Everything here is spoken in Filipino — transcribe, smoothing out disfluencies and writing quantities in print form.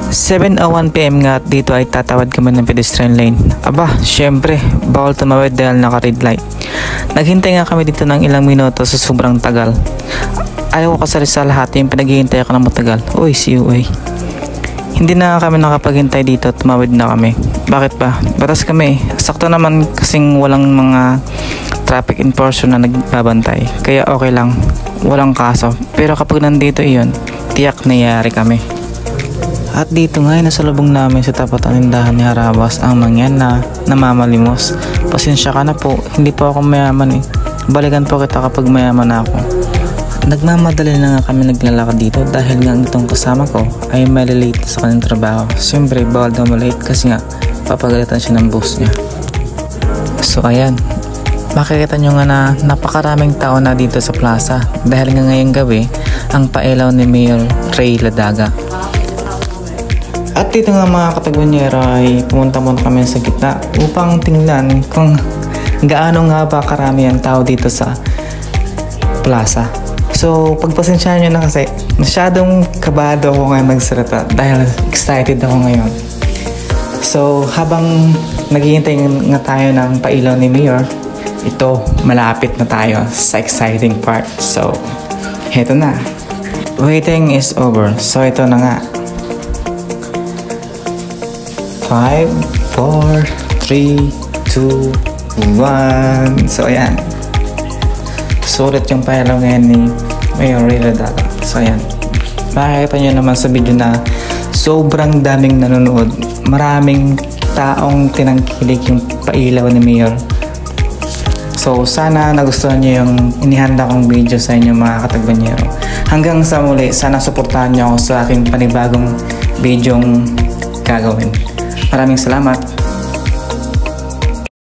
7:01 PM nga at dito ay tatawid kami ng pedestrian lane. Aba, syempre, bawal tumawid dahil naka-red light. Naghintay nga kami dito ng ilang minuto sa sobrang tagal. Ayaw ko kasali sa lahat yung pinaghihintay ko ng matagal. Uy, CUA. Hindi na kami nakapaghintay dito, tumawid na kami. Bakit ba? Batas kami. Sakto naman kasing walang mga traffic enforcer na nagbabantay. Kaya okay lang, walang kaso. Pero kapag nandito iyon, tiyak nayari kami. At dito nga ay nasalubong namin sa tapat ng tindahan ni Harabas ang mangyan na namamalimos. Pasensya ka na po, hindi po ako mayaman eh. Balikan po kita kapag mayaman na ako. Nagmamadali na nga kami naglalakad dito dahil nga itong kasama ko ay malilate sa kanyang trabaho. Siyempre bawal daw malate kasi nga papagalitan siya ng boss niya. So ayan, makikita nyo nga na napakaraming tao na dito sa plaza dahil nga ngayong gabi ang pailaw ni Mayor Ray Ladaga. At dito nga mga katagwanyero ay pumunta muna kami sa gitna upang tingnan kung gaano nga ba karami ang tao dito sa plaza. So pagpasensyahan nyo na kasi masyadong kabado ako ngayon magsalita dahil excited ako ngayon. So habang naghihintay nga tayo ng pailaw ni Mayor, ito malapit na tayo sa exciting part. So heto na, waiting is over. So ito na nga. 5, 4, 3, 2, 1. So ayan, sulit yung pailaw ngayon ni Mayor Ray Ladaga. So ayan, makikita nyo naman sa video na sobrang daming nanonood. Maraming taong tinangkilik yung pailaw ni Mayor. So sana nagustuhan nyo yung inihanda kong video sa inyo mga katagwanyero. Hanggang sa muli, sana suportahan nyo ako sa aking panibagong videong gagawin. Maraming salamat.